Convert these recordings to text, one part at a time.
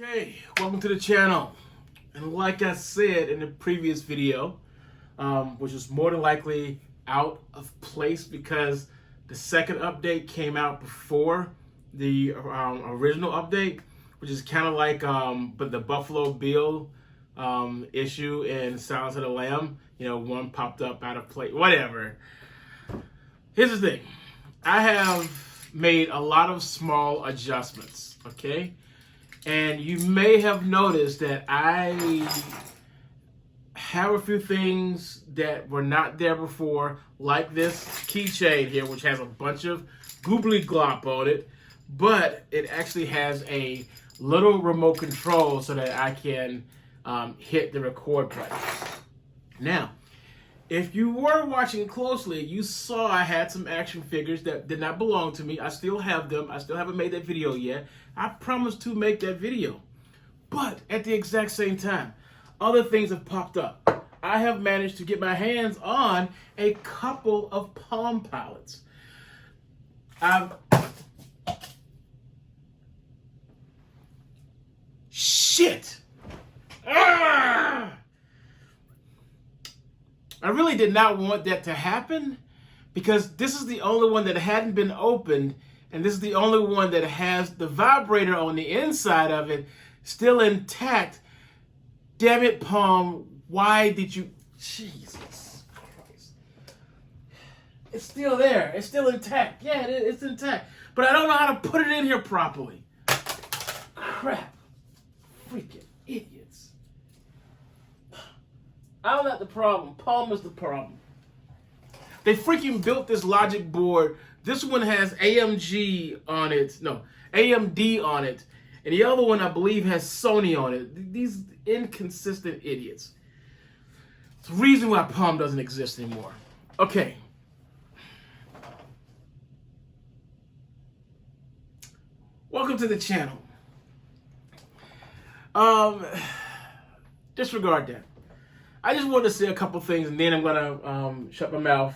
Okay, welcome to the channel. And like I said in the previous video, which is more than likely out of place because the second update came out before the original update, which is kind of like but the Buffalo Bill issue in Silence of the Lamb. You know, one popped up out of place, whatever. Here's the thing. I have made a lot of small adjustments, okay? And you may have noticed that I have a few things that were not there before, like this keychain here, which has a bunch of goobly glop on it, but it actually has a little remote control so that I can hit the record button. Now, if you were watching closely, you saw I had some action figures that did not belong to me. I still have them. I still haven't made that video yet. I promised to make that video. But at the exact same time, other things have popped up. I have managed to get my hands on a couple of Palm Pilots. Shit! Ah! I really did not want that to happen because this is the only one that hadn't been opened, and this is the only one that has the vibrator on the inside of it still intact. Damn it, Palm, why did you... Jesus Christ. It's still there. It's still intact. Yeah, it's intact. But I don't know how to put it in here properly. Crap. Freaking idiots. I'm not the problem. Palm is the problem. They freaking built this logic board. This one has AMD on it. And the other one, I believe, has Sony on it. These inconsistent idiots. It's the reason why Palm doesn't exist anymore. Okay. Welcome to the channel. Disregard that. I just wanted to say a couple things, and then I'm gonna shut my mouth.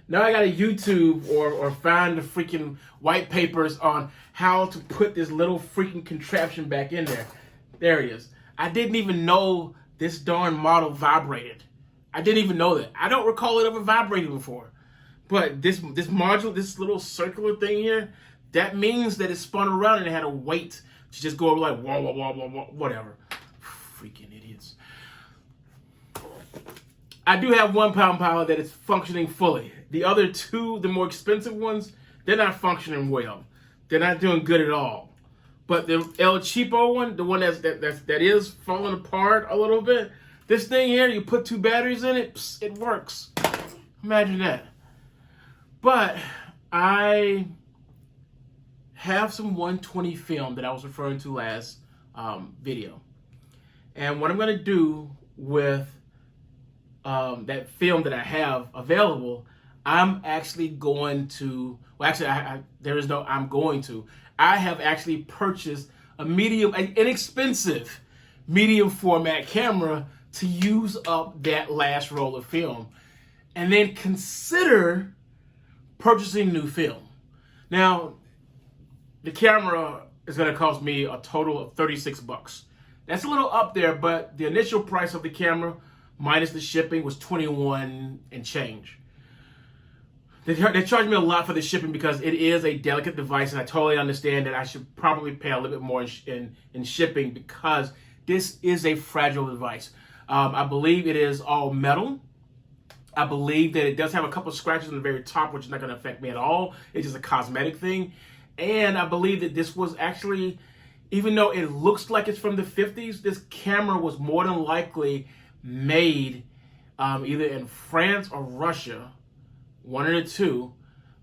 Now I gotta YouTube or find the freaking white papers on how to put this little freaking contraption back in there. There it is. I didn't even know this darn model vibrated. I didn't even know that. I don't recall it ever vibrating before. But this module, this little circular thing here, that means that it spun around and it had a weight to just go over like wah wah wah wah wah, whatever. Freaking idiots. I do have one Palm Pilot that is functioning fully. The other two, the more expensive ones, they're not functioning well. They're not doing good at all. But the El Cheapo one, the one that is falling apart a little bit, this thing here, you put two batteries in it, psst, it works. Imagine that. But I have some 120 film that I was referring to last video. And what I'm going to do with that film that I have available, I'm actually going to, well, actually, I have actually purchased an inexpensive medium format camera to use up that last roll of film, and then consider purchasing new film. Now, the camera is going to cost me a total of $36. That's a little up there, but the initial price of the camera minus the shipping was $21 and change. They charged me a lot for the shipping because it is a delicate device, and I totally understand that I should probably pay a little bit more in shipping because this is a fragile device. I believe it is all metal. I believe that it does have a couple of scratches on the very top, which is not going to affect me at all. It's just a cosmetic thing. And I believe that this was actually, even though it looks like it's from the 50s, this camera was more than likely made either in France or Russia, one of the two,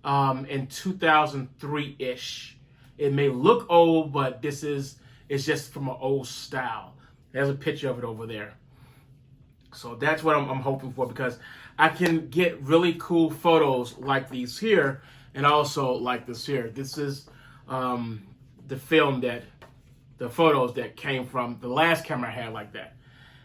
in 2003-ish. It may look old, but it's just from an old style. There's a picture of it over there. So that's what I'm hoping for, because I can get really cool photos like these here, and also like this here. This is the photos that came from the last camera I had like that.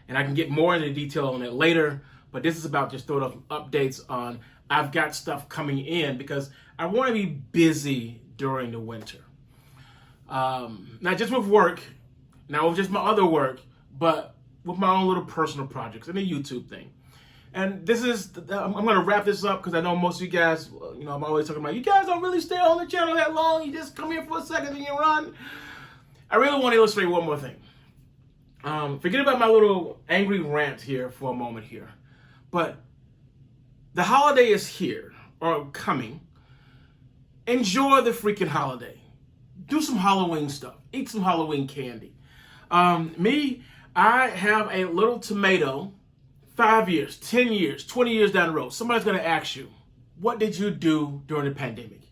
And I can get more into detail on it later, but this is about just throwing up updates on I've got stuff coming in because I want to be busy during the winter. Not just with work, not with just my other work, but with my own little personal projects and a YouTube thing. And this is, I'm going to wrap this up because I know most of you guys, I'm always talking about, you guys don't really stay on the channel that long. You just come here for a second and you run. I really want to illustrate one more thing. Forget about my little angry rant here for a moment here. But the holiday is here, or coming. Enjoy the freaking holiday. Do some Halloween stuff. Eat some Halloween candy. I have a little tomato, 5 years, 10 years, 20 years down the road. Somebody's going to ask you, what did you do during the pandemic?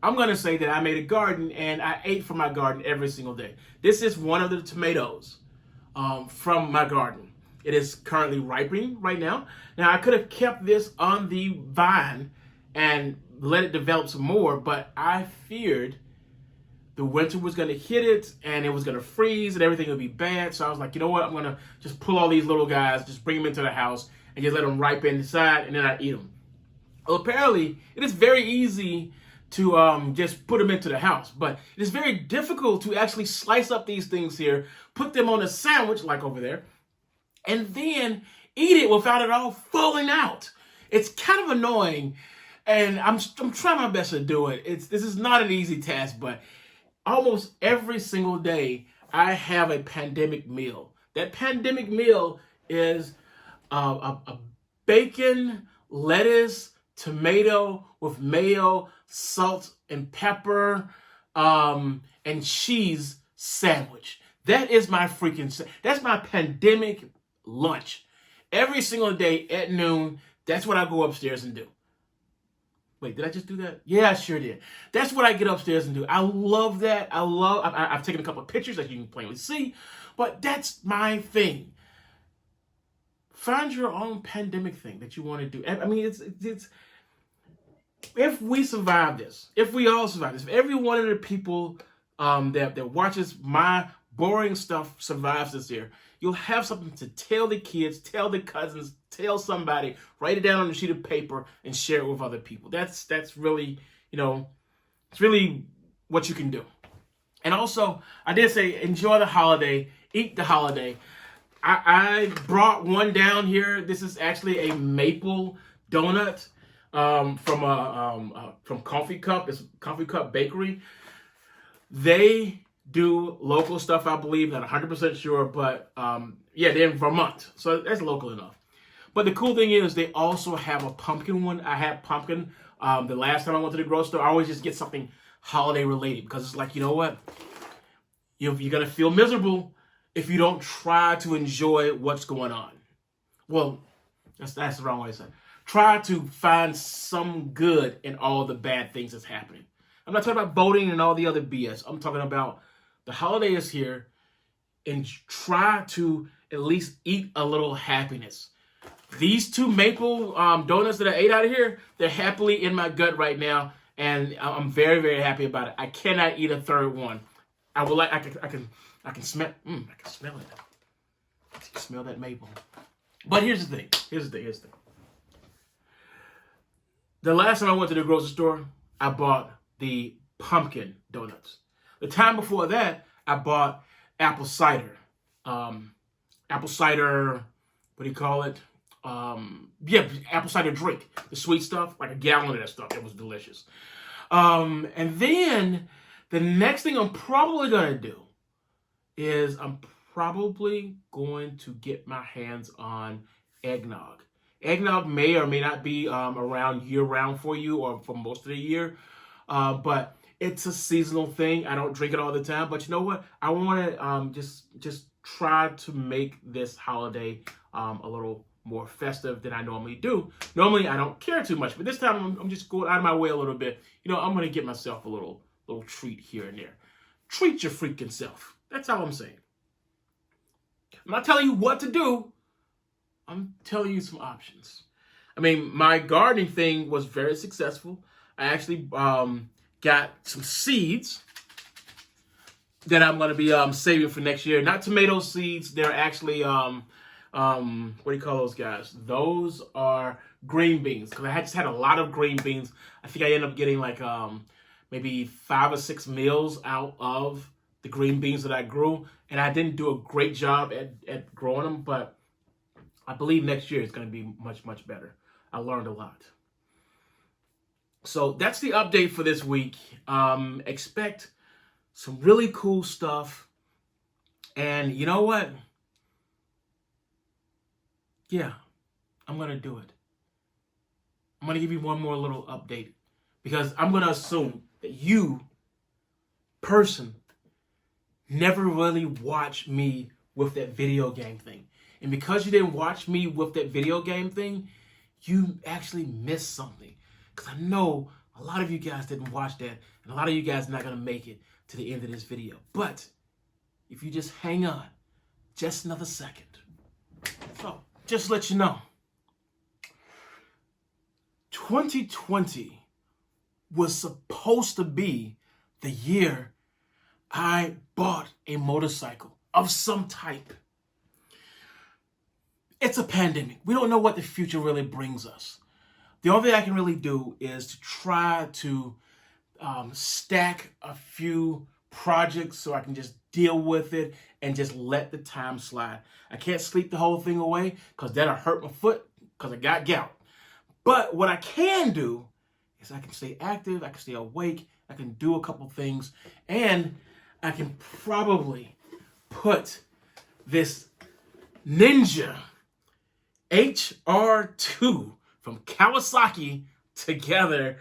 I'm going to say that I made a garden and I ate from my garden every single day. This is one of the tomatoes from my garden. It is currently ripening right now. Now, I could have kept this on the vine and let it develop some more, but I feared the winter was going to hit it and it was going to freeze and everything would be bad. So I was like, you know what? I'm going to just pull all these little guys, just bring them into the house and just let them ripen inside and then I eat them. Well, apparently, it is very easy to just put them into the house, but it is very difficult to actually slice up these things here, put them on a sandwich like over there, and then eat it without it all falling out. It's kind of annoying, and I'm trying my best to do it. This is not an easy task, but almost every single day I have a pandemic meal. That pandemic meal is a bacon, lettuce, tomato with mayo, salt and pepper, and cheese sandwich. That is my that's my pandemic lunch. Every single day at noon, that's what I go upstairs and do. Wait, did I just do that? Yeah, I sure did. That's what I get upstairs and do. I love that. I've taken a couple of pictures that you can plainly see, but that's my thing. Find your own pandemic thing that you want to do. I mean, it's if we survive this, if we all survive this, if every one of the people that watches my boring stuff survives this year, you'll have something to tell the kids, tell the cousins, tell somebody, write it down on a sheet of paper and share it with other people. That's really, it's really what you can do. And also, I did say, enjoy the holiday, eat the holiday. I brought one down here. This is actually a maple donut from Coffee Cup. It's Coffee Cup Bakery. They do local stuff, I believe. Not 100% sure, but yeah, they're in Vermont, so that's local enough. But the cool thing is they also have a pumpkin one. I had pumpkin the last time I went to the grocery store. I always just get something holiday related because it's like, you know what? You're going to feel miserable if you don't try to enjoy what's going on. Well, that's the wrong way to say it. Try to find some good in all the bad things that's happening. I'm not talking about voting and all the other BS. I'm talking about the holiday is here and try to at least eat a little happiness. These two maple donuts that I ate out of here, they're happily in my gut right now, and I'm very, very happy about it. I cannot eat a third one. I can smell. I can smell it. I can smell that maple. But here's the thing. Here's the thing. The last time I went to the grocery store, I bought the pumpkin donuts. The time before that, I bought apple cider. Apple cider, what do you call it? Yeah, apple cider drink. The sweet stuff, like a gallon of that stuff. It was delicious. And then the next thing I'm probably going to do is I'm probably going to get my hands on eggnog. Eggnog may or may not be around year-round for you or for most of the year, but it's a seasonal thing. I don't drink it all the time, but you know what? I want to just try to make this holiday a little more festive than I normally do. Normally, I don't care too much, but this time I'm just going out of my way a little bit. I'm going to get myself a little treat here and there. Treat your freaking self. That's all I'm saying. I'm not telling you what to do. I'm telling you some options. I mean, my gardening thing was very successful. I actually got some seeds that I'm going to be saving for next year. Not tomato seeds. They're actually, what do you call those guys? Those are green beans. Because I just had a lot of green beans. I think I ended up getting like maybe 5 or 6 meals out of the green beans that I grew, and I didn't do a great job at growing them, but I believe next year is going to be much, much better. I learned a lot. So that's the update for this week. Expect some really cool stuff. And you know what? Yeah, I'm going to do it. I'm going to give you one more little update because I'm going to assume that you, person, never really watched me with that video game thing. And because you didn't watch me with that video game thing, you actually missed something. Because I know a lot of you guys didn't watch that, and a lot of you guys are not going to make it to the end of this video. But if you just hang on just another second. So, just to let you know, 2020 was supposed to be the year I bought a motorcycle of some type. It's a pandemic. We don't know what the future really brings us. The only thing I can really do is to try to stack a few projects so I can just deal with it and just let the time slide. I can't sleep the whole thing away because that'll hurt my foot because I got gout. But what I can do is I can stay active, I can stay awake, I can do a couple things, and I can probably put this Ninja HR2 from Kawasaki together.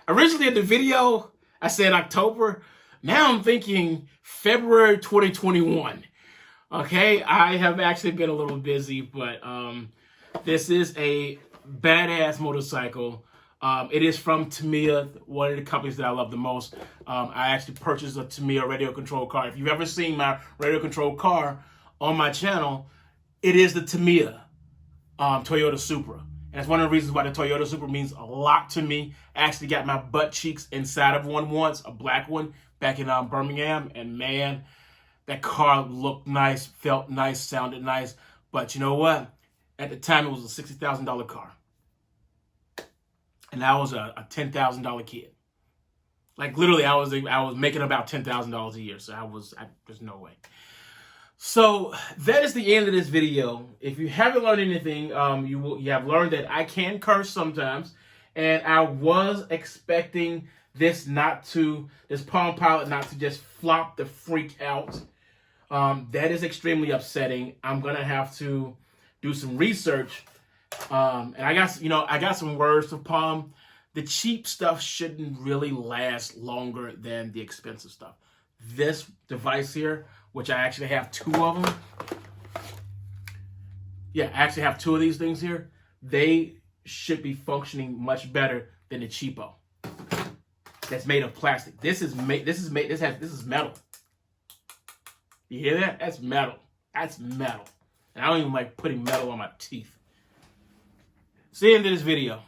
Originally in the video, I said October. Now I'm thinking February 2021. Okay, I have actually been a little busy, but this is a badass motorcycle. It is from Tamiya, one of the companies that I love the most. I actually purchased a Tamiya radio control car. If you've ever seen my radio control car on my channel, it is the Tamiya Toyota Supra. And that's one of the reasons why the Toyota Supra means a lot to me. I actually got my butt cheeks inside of one once, a black one, back in Birmingham. And man, that car looked nice, felt nice, sounded nice. But you know what? At the time, it was a $60,000 car. And I was a $10,000 kid. Like literally, I was making about $10,000 a year. So there's no way. So that is the end of this video. If you haven't learned anything, you have learned that I can curse sometimes, and I was expecting this Palm Pilot not to just flop the freak out. That is extremely upsetting. I'm gonna have to do some research, and I got some words for Palm. The cheap stuff shouldn't really last longer than the expensive stuff. This device here, which I actually have two of them. Yeah, I actually have two of these things here. They should be functioning much better than the cheapo. That's made of plastic. This is metal. You hear that? That's metal. That's metal. And I don't even like putting metal on my teeth. See you in this video.